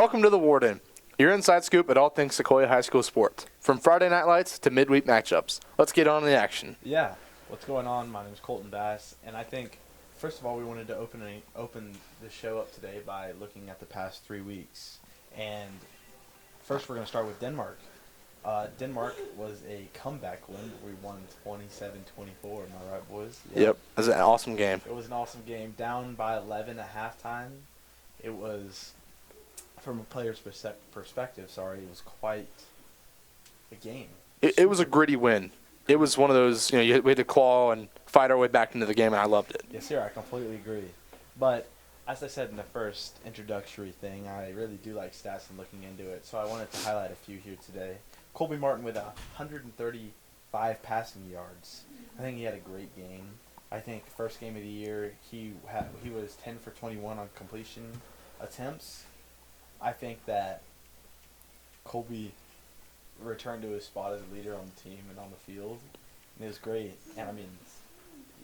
Welcome to the WarDen, your inside scoop at all things Sequoia High School sports. From Friday night lights to midweek matchups. Let's get on to the action. Yeah, what's going on? My name is Colton Bass, and I think, first of all, we wanted to open the show up today by looking at the past 3 weeks. And first, we're going to start with Denmark. Denmark was a comeback win. We won 27-24. Am I right, boys? Yep, it was an awesome game. It was an awesome game. Down by 11 at halftime. It was, from a player's perspective, it was quite a game. It was a gritty win. It was one of those, we had to claw and fight our way back into the game, and I loved it. Yes, sir. I completely agree. But as I said in the first introductory thing, I really do like stats and looking into it. So I wanted to highlight a few here today. Colby Martin with 135 passing yards. I think he had a great game. I think first game of the year, he was 10 for 21 on completion attempts. I think that Colby returned to his spot as a leader on the team and on the field. And it was great. And,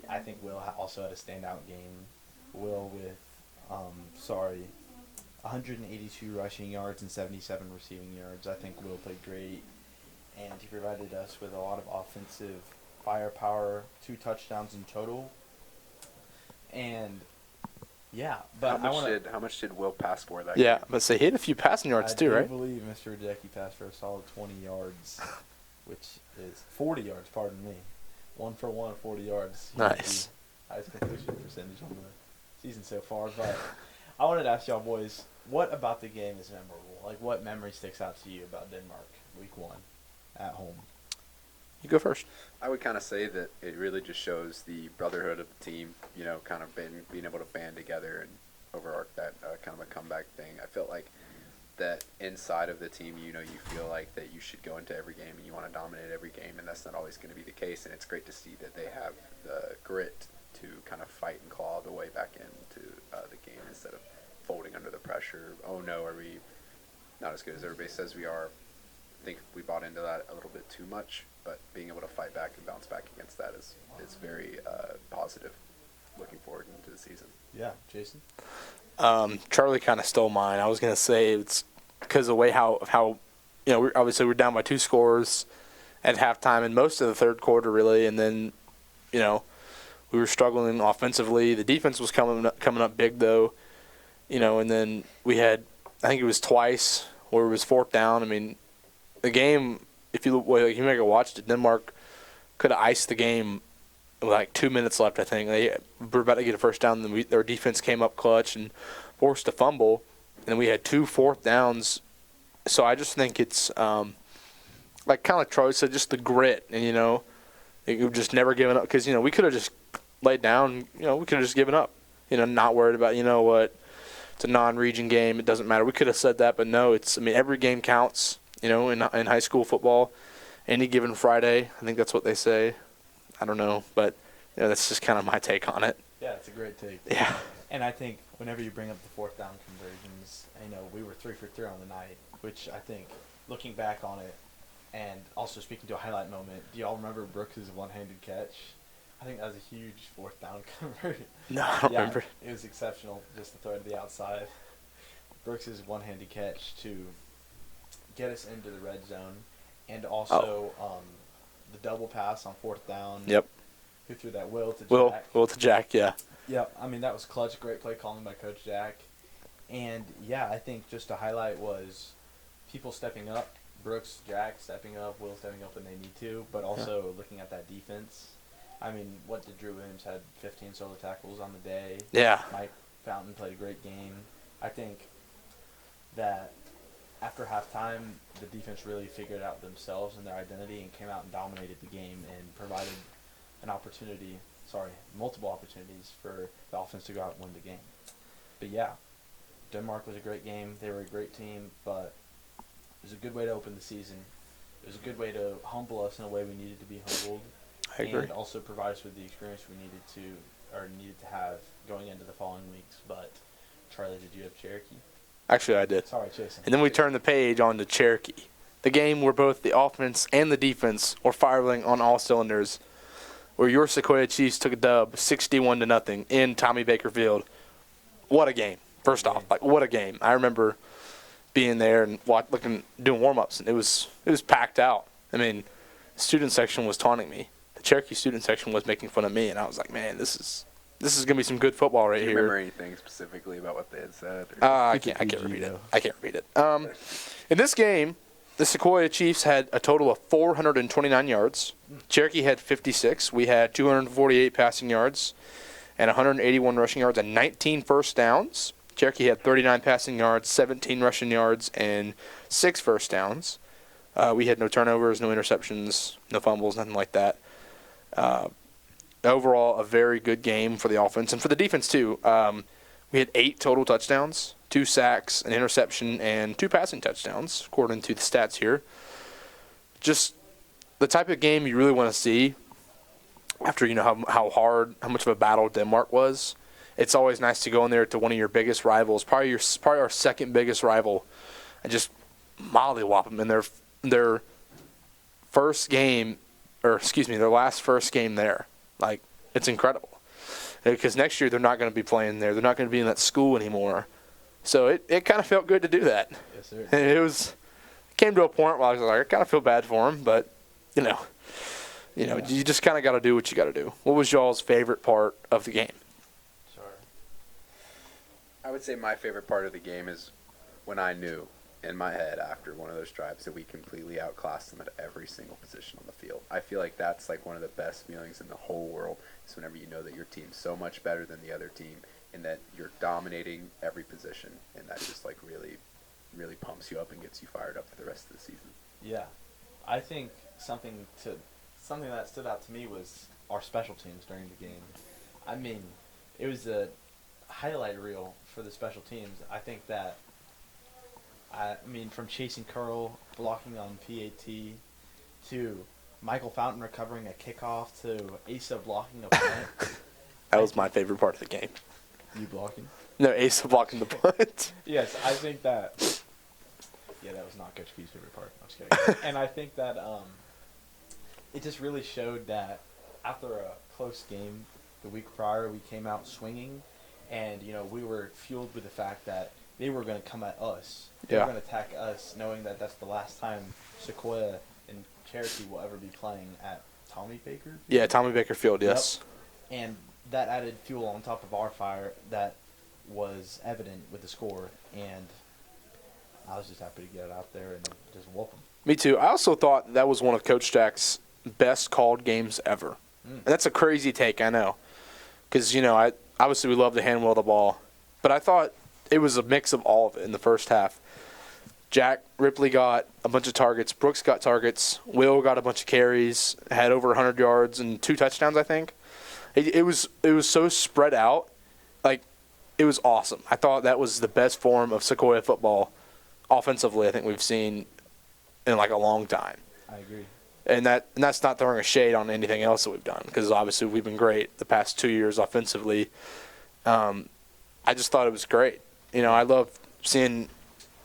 I think Will also had a standout game. Will with, 182 rushing yards and 77 receiving yards. I think Will played great. And he provided us with a lot of offensive firepower, 2 touchdowns in total. And, yeah. But how much did Will pass for that game? Yeah, but he hit a few passing yards too, right? I do believe Mr. Radecki passed for a solid 20 yards, which is 40 yards, pardon me. 1 for 1, 40 yards. Nice. Highest completion percentage on the season so far. But I wanted to ask y'all boys, what about the game is memorable? Like, what memory sticks out to you about Denmark week 1 at home? You go first. I would kind of say that it really just shows the brotherhood of the team, kind of being able to band together and overarch that kind of a comeback thing. I felt like that inside of the team, you feel like that you should go into every game and you want to dominate every game, and that's not always going to be the case. And it's great to see that they have the grit to kind of fight and claw the way back into the game instead of folding under the pressure. Oh no, are we not as good as everybody says we are? I think we bought into that a little bit too much, but being able to fight back and bounce back against that is very positive looking forward into the season. Yeah, Jason? Charlie kind of stole mine. I was going to say it's because of the way how we're down by 2 scores at halftime and most of the third quarter, really, and then, we were struggling offensively. The defense was coming up big, though, and then we had, I think it was twice where it was 4th down. The game, if you make a watch it, Denmark could have iced the game with like 2 minutes left, I think. They were about to get a first down, and their defense came up clutch and forced a fumble, and we had 2 4th downs. So I just think it's kind of like Troy said, just the grit, and you've just never given up because we could have just laid down. We could have just given up. Not worried about what. It's a non-region game. It doesn't matter. We could have said that, but no. Every game counts. In high school football, any given Friday. I think that's what they say. I don't know, but that's just kind of my take on it. Yeah, it's a great take. Yeah. And I think whenever you bring up the 4th down conversions, we were 3 for 3 on the night, which I think, looking back on it, and also speaking to a highlight moment, do y'all remember Brooks' one-handed catch? I think that was a huge 4th down conversion. No, I don't remember. It was exceptional, just to throw it to the outside. Brooks' one-handed catch to get us into the red zone, and also the double pass on 4th down. Yep. Who threw that? Will to Jack. Will to Jack, yeah. Yep. that was clutch. Great play calling by Coach Jack. And, yeah, I think just to highlight was people stepping up. Brooks, Jack stepping up, Will stepping up when they need to, but also looking at that defense. What did Drew Williams had 15 solo tackles on the day. Yeah. Mike Fountain played a great game. I think that after halftime, the defense really figured out themselves and their identity and came out and dominated the game and provided multiple opportunities for the offense to go out and win the game. But yeah, Denmark was a great game. They were a great team, but it was a good way to open the season. It was a good way to humble us in a way we needed to be humbled. I agree. And also provide us with the experience we needed to have going into the following weeks. But Charlie, did you have Cherokee? Actually, I did. Sorry, Chason. And then we turned the page on to Cherokee. The game where both the offense and the defense were firing on all cylinders, where your Sequoia Chiefs took a dub 61-0 in Tommy Baker Field. What a game. First off, what a game. I remember being there and doing warm-ups, and it was packed out. I mean, the student section was taunting me. The Cherokee student section was making fun of me, and I was like, man, this is gonna be some good football right Do you here. remember anything specifically about what they had said? I can't repeat it. I can't repeat it. In this game, the Sequoia Chiefs had a total of 429 yards. Cherokee had 56. We had 248 passing yards and 181 rushing yards and 19 first downs. Cherokee had 39 passing yards, 17 rushing yards, and 6 first downs. We had no turnovers, no interceptions, no fumbles, nothing like that. Overall, a very good game for the offense and for the defense, too. We had 8 total touchdowns, 2 sacks, an interception, and 2 passing touchdowns, according to the stats here. Just the type of game you really want to see after how much of a battle Denmark was. It's always nice to go in there to one of your biggest rivals, probably our second biggest rival, and just mollywop them in their first game, their last first game there. Like, it's incredible. Because next year they're not going to be playing there. They're not going to be in that school anymore. So it kind of felt good to do that. Yes, sir. And it came to a point where I was like, I kind of feel bad for them, but Yeah. you just kind of got to do what you got to do. What was y'all's favorite part of the game? Sorry. I would say my favorite part of the game is when I knew in my head after one of those drives that we completely outclassed them at every single position on the field. I feel like that's like one of the best feelings in the whole world is whenever you know that your team's so much better than the other team and that you're dominating every position, and that just like really, really pumps you up and gets you fired up for the rest of the season. Yeah. I think something that stood out to me was our special teams during the game. I mean, it was a highlight reel for the special teams. I think that from chasing Curl, blocking on PAT, to Michael Fountain recovering a kickoff, to Asa blocking a punt. That was my favorite part of the game. You blocking? No, Asa blocking the punt. Yes, I think that. Yeah, that was not Coach P's favorite part. I'm just kidding. And I think that it just really showed that after a close game the week prior, we came out swinging, and we were fueled with the fact that they were going to come at us. They were going to attack us, knowing that that's the last time Sequoia and Cherokee will ever be playing at Tommy Baker. Yeah, Tommy Baker Field, yes. Yep. And that added fuel on top of our fire that was evident with the score, and I was just happy to get it out there and just whoop them. Me too. I also thought that was one of Coach Jack's best called games ever. And that's a crazy take, I know. Because, obviously we love to handle the ball. But I thought it was a mix of all of it in the first half. Jack Ripley got a bunch of targets. Brooks got targets. Will got a bunch of carries, had over 100 yards and 2 touchdowns, I think. It was so spread out. Like, it was awesome. I thought that was the best form of Sequoia football offensively I think we've seen in like a long time. I agree. And that's not throwing a shade on anything else that we've done, because obviously we've been great the past 2 years offensively. I just thought it was great. I love seeing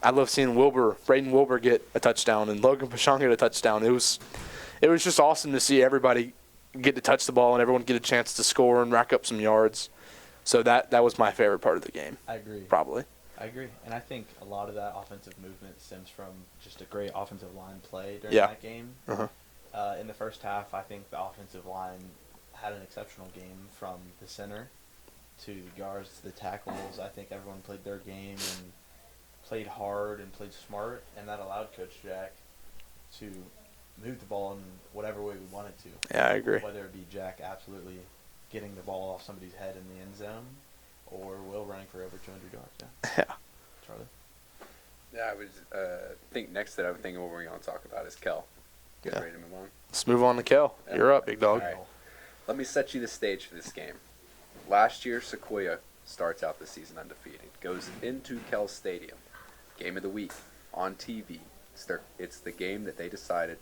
Braden Wilbur get a touchdown and Logan Pashon get a touchdown. It was just awesome to see everybody get to touch the ball and everyone get a chance to score and rack up some yards. So that was my favorite part of the game. I agree. Probably. I agree. And I think a lot of that offensive movement stems from just a great offensive line play during that game. Uh-huh. In the first half, I think the offensive line had an exceptional game from the center to the guards to the tackles. I think everyone played their game and played hard and played smart, and that allowed Coach Jack to move the ball in whatever way we wanted to. Yeah, I agree. Whether it be Jack absolutely getting the ball off somebody's head in the end zone, or Will running for over 200 yards. Yeah. Charlie? Yeah, I would think next that I would think what we're going to talk about is Kel. Get ready to move on. Let's move on to Kel. Yeah. You're up, big dog. All right. Let me set you the stage for this game. Last year, Sequoia starts out the season undefeated, goes into Kel Stadium, game of the week, on TV. It's the game that they decided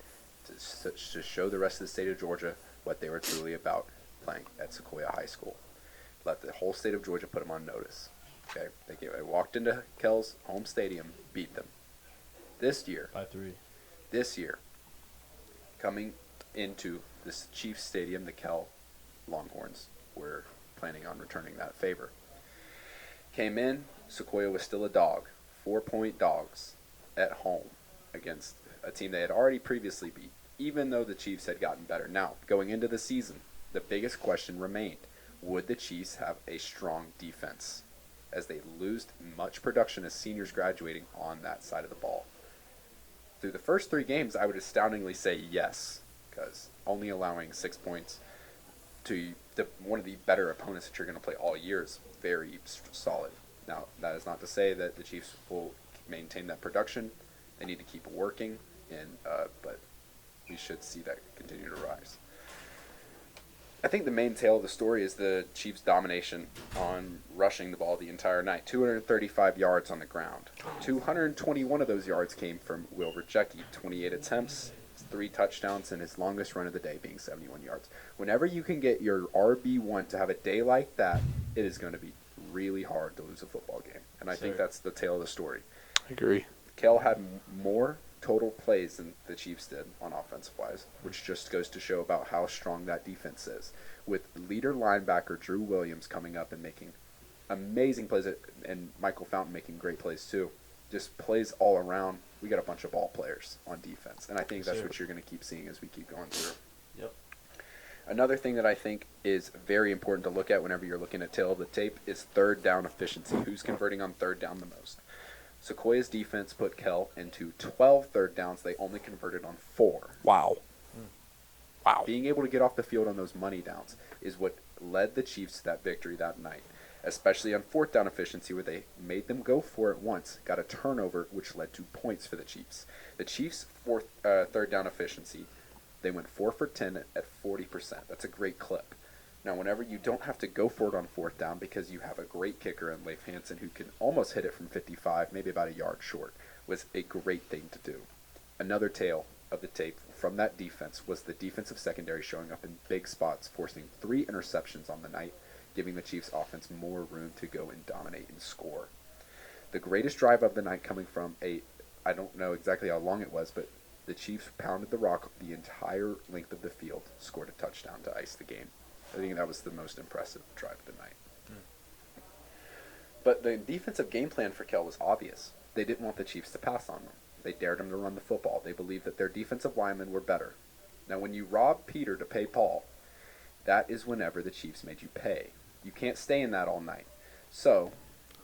to show the rest of the state of Georgia what they were truly about, playing at Sequoia High School. Let the whole state of Georgia put them on notice. Okay, they walked into Kel's home stadium, beat them. This year, By 3. coming into this Chiefs Stadium, the Kel Longhorns were planning on returning that favor. Came in, Sequoia was still a dog, 4-point dogs at home against a team they had already previously beat, even though the Chiefs had gotten better. Now, going into the season, the biggest question remained, would the Chiefs have a strong defense as they lose much production as seniors graduating on that side of the ball? Through the first 3 games, I would astoundingly say yes, because only allowing 6 points to one of the better opponents that you're going to play all year is very solid. Now, that is not to say that the Chiefs will maintain that production. They need to keep working, but we should see that continue to rise. I think the main tale of the story is the Chiefs' domination on rushing the ball the entire night. 235 yards on the ground. 221 of those yards came from Will Rejecki. 28 attempts, 3 touchdowns, and his longest run of the day being 71 yards. Whenever you can get your RB1 to have a day like that, it is going to be really hard to lose a football game. And I think that's the tale of the story. I agree. Kel had more total plays than the Chiefs did on offensive-wise, which just goes to show about how strong that defense is. With leader linebacker Drew Williams coming up and making amazing plays, and Michael Fountain making great plays too. Just plays all around. We got a bunch of ball players on defense, and I think that's what you're going to keep seeing as we keep going through. Yep. Another thing that I think is very important to look at whenever you're looking at tail of the tape is third down efficiency. Who's converting on third down the most? Sequoia's defense put Kel into 12 third downs. They only converted on 4. Wow. Wow. Being able to get off the field on those money downs is what led the Chiefs to that victory that night, especially on fourth down efficiency where they made them go for it once, got a turnover, which led to points for the Chiefs. The Chiefs' third down efficiency, they went 4 for 10 at 40%. That's a great clip. Now, whenever you don't have to go for it on fourth down because you have a great kicker in Leif Hansen who can almost hit it from 55, maybe about a yard short, was a great thing to do. Another tale of the tape from that defense was the defensive secondary showing up in big spots, forcing 3 interceptions on the night, giving the Chiefs offense more room to go and dominate and score. The greatest drive of the night coming from I don't know exactly how long it was, but the Chiefs pounded the rock the entire length of the field, scored a touchdown to ice the game. I think that was the most impressive drive of the night. But the defensive game plan for Kel was obvious. They didn't want the Chiefs to pass on them. They dared them to run the football. They believed that their defensive linemen were better. Now, when you rob Peter to pay Paul, that is whenever the Chiefs made you pay. You can't stay in that all night. So,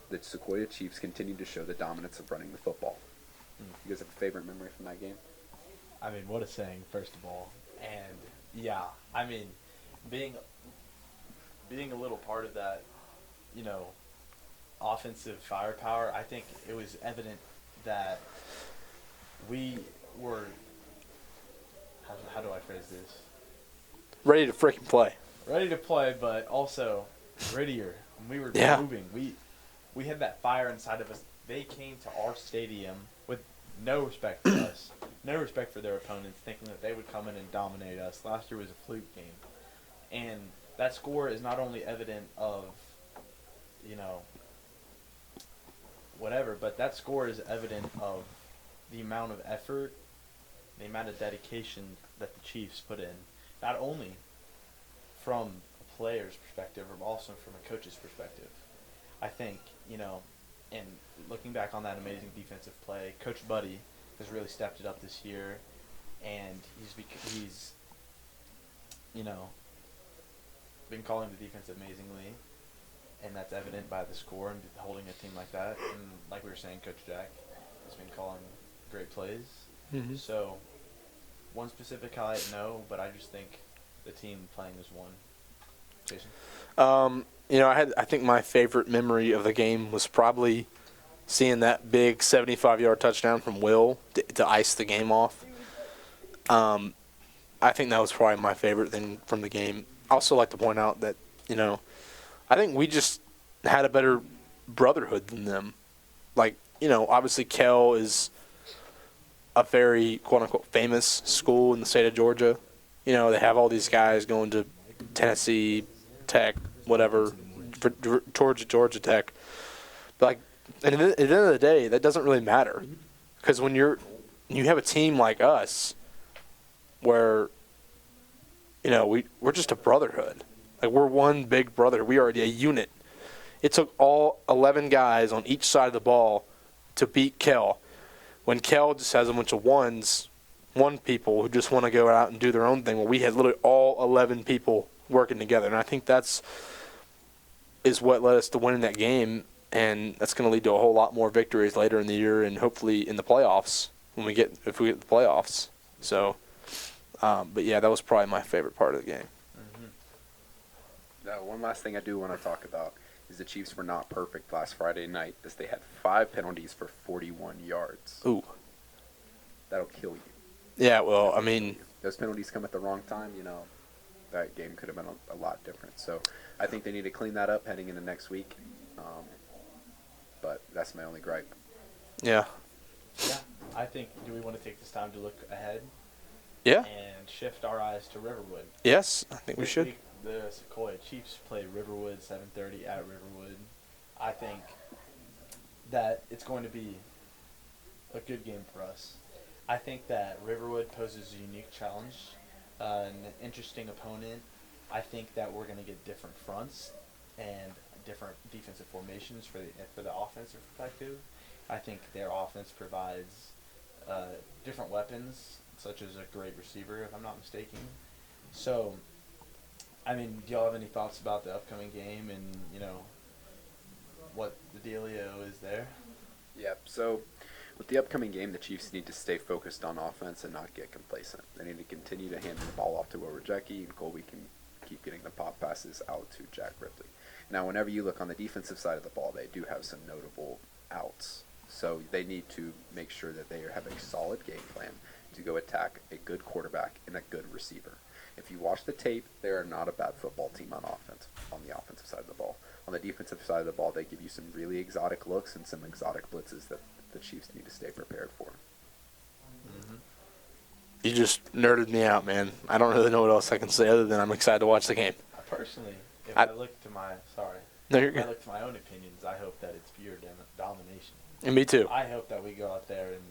the Sequoia Chiefs continued to show the dominance of running the football. You guys have a favorite memory from that game? I mean, what a saying, first of all. And, yeah, I mean, being a little part of that, offensive firepower, I think it was evident that we were, how do I phrase this? Ready to freaking play. Ready to play, but also readier. When we were moving, we had that fire inside of us. They came to our stadium with no respect for us, no respect for their opponents, thinking that they would come in and dominate us. Last year was a fluke game. And that score is not only evident of, whatever, but that score is evident of the amount of effort, the amount of dedication that the Chiefs put in, not only from a player's perspective, but also from a coach's perspective. I think, and looking back on that amazing defensive play, Coach Buddy has really stepped it up this year, and he's been calling the defense amazingly, and that's evident by the score and holding a team like that. And like we were saying, Coach Jack has been calling great plays. Mm-hmm. So one specific highlight, no, but I just think the team playing as one. Chason? I think my favorite memory of the game was probably seeing that big 75-yard touchdown from Will to ice the game off. I think that was probably my favorite thing from the game. I also like to point out that, I think we just had a better brotherhood than them. Like, obviously Kel is a very, quote-unquote, famous school in the state of Georgia. They have all these guys going to Tennessee Tech, whatever, Georgia Tech. But, like, at the end of the day, that doesn't really matter. Because when you have a team like us where, we're just a brotherhood. Like, we're one big brother. We are a unit. It took all 11 guys on each side of the ball to beat Kell. When Kell just has a bunch of one people who just want to go out and do their own thing. Well, we had literally all 11 people working together, and I think is what led us to winning that game, and that's going to lead to a whole lot more victories later in the year and hopefully in the playoffs if we get the playoffs. So, but yeah, that was probably my favorite part of the game. Now, one last thing I do want to talk about is the Chiefs were not perfect last Friday night as they had 5 penalties for 41 yards. Ooh. That'll kill you. Yeah, well, I mean, those penalties come at the wrong time, that game could have been a lot different. So I think they need to clean that up heading into next week. But that's my only gripe. Yeah. Yeah, I think, do we want to take this time to look ahead? Yeah. And shift our eyes to Riverwood. Yes, I think we This should. week, the Sequoia Chiefs play Riverwood, 7:30 at Riverwood. I think that it's going to be a good game for us. I think that Riverwood poses a unique challenge, an interesting opponent. I think that we're going to get different fronts and different defensive formations for the offensive perspective. I think their offense provides different weapons, such as a great receiver, if I'm not mistaken. So, I mean, do y'all have any thoughts about the upcoming game and, what the dealio is there? Yeah, so with the upcoming game, the Chiefs need to stay focused on offense and not get complacent. They need to continue to hand the ball off to Owajecki, and Colby can keep getting the pop passes out to Jack Ripley. Now, whenever you look on the defensive side of the ball, they do have some notable outs. So they need to make sure that they have a solid game plan to go attack a good quarterback and a good receiver. If you watch the tape, they are not a bad football team on offense, on the offensive side of the ball. On the defensive side of the ball, they give you some really exotic looks and some exotic blitzes that the Chiefs need to stay prepared for. Mm-hmm. You just nerded me out, man. I don't really know what else I can say other than I'm excited to watch the game. Personally, if I look to my No, you're if I good. look to my own opinions, I hope that it's pure domination. And me too. I hope that we go out there and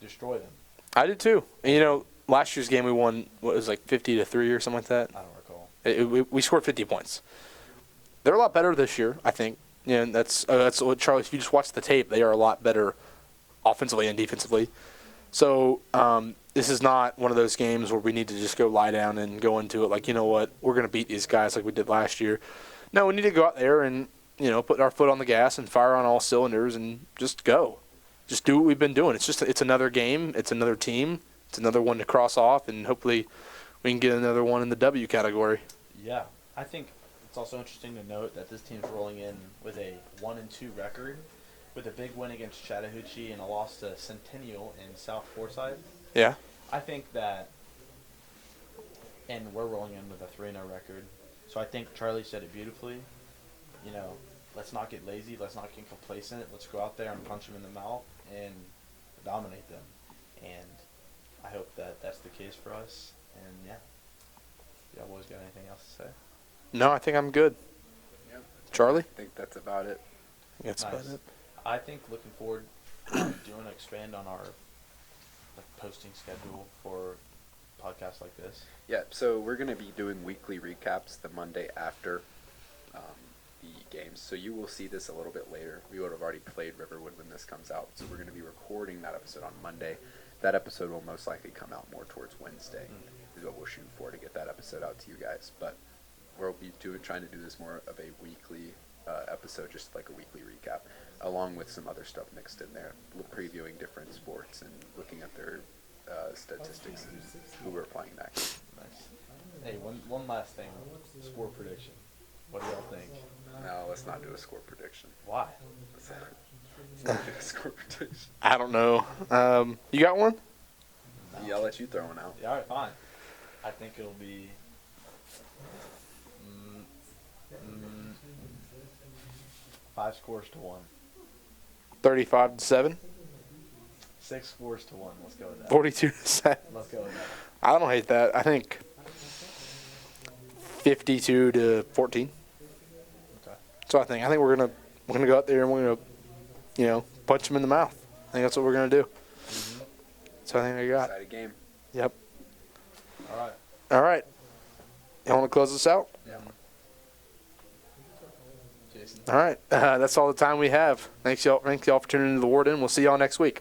destroy them. I do too. And last year's game we won, what was like 50-3 or something like that. I don't recall. We scored 50 points. They're a lot better this year, I think. And that's what Charlie. If you just watch the tape, they are a lot better offensively and defensively. So this is not one of those games where we need to just go lie down and go into it like, you know what, we're going to beat these guys like we did last year. No, we need to go out there and put our foot on the gas and fire on all cylinders and just go. Just do what we've been doing. It's another game. It's another team. It's another one to cross off, and hopefully we can get another one in the W category. Yeah, I think it's also interesting to note that this team's rolling in with a 1-2 record, with a big win against Chattahoochee and a loss to Centennial in South Forsyth. Yeah. I think that, and we're rolling in with a 3-0 record. So I think Charlie said it beautifully. Let's not get lazy. Let's not get complacent. Let's go out there and punch them in the mouth and dominate them. And I hope that that's the case for us. And yeah, y'all boys got anything else to say? No, I think I'm good. Yep. Charlie? I think that's about it. That's Nice. about it. I think looking forward, do you want to expand on our posting schedule for podcasts like this? Yeah, so we're going to be doing weekly recaps the Monday after the games. So you will see this a little bit later. We would have already played Riverwood when this comes out. So we're going to be recording that episode on Monday. That episode will most likely come out more towards Wednesday, is what we'll shoot for to get that episode out to you guys. But we'll be trying to do this more of a weekly episode, just like a weekly recap, along with some other stuff mixed in there, previewing different sports and looking at their statistics and who we're playing next. Nice. Hey, one last thing. Score prediction. What do y'all think? No, let's not do a score prediction. Why? Let's not do a score prediction. I don't know. You got one? No. Yeah, I'll let you throw one out. Yeah, all right, fine. I think it'll be 5 scores to 1. 35-7. 6 scores to 1. Let's go with that. 42-7. Let's go with that. I don't hate that. I think 52-14. Okay. So I think we're gonna go out there and we're gonna, punch them in the mouth. I think that's what we're gonna do. Mm-hmm. So I think I got. Exciting game. Yep. All right. All right. You want to close this out? Yeah. 2. Jason. All right. That's all the time we have. Thanks y'all for tuning into the WarDen. We'll see y'all next week.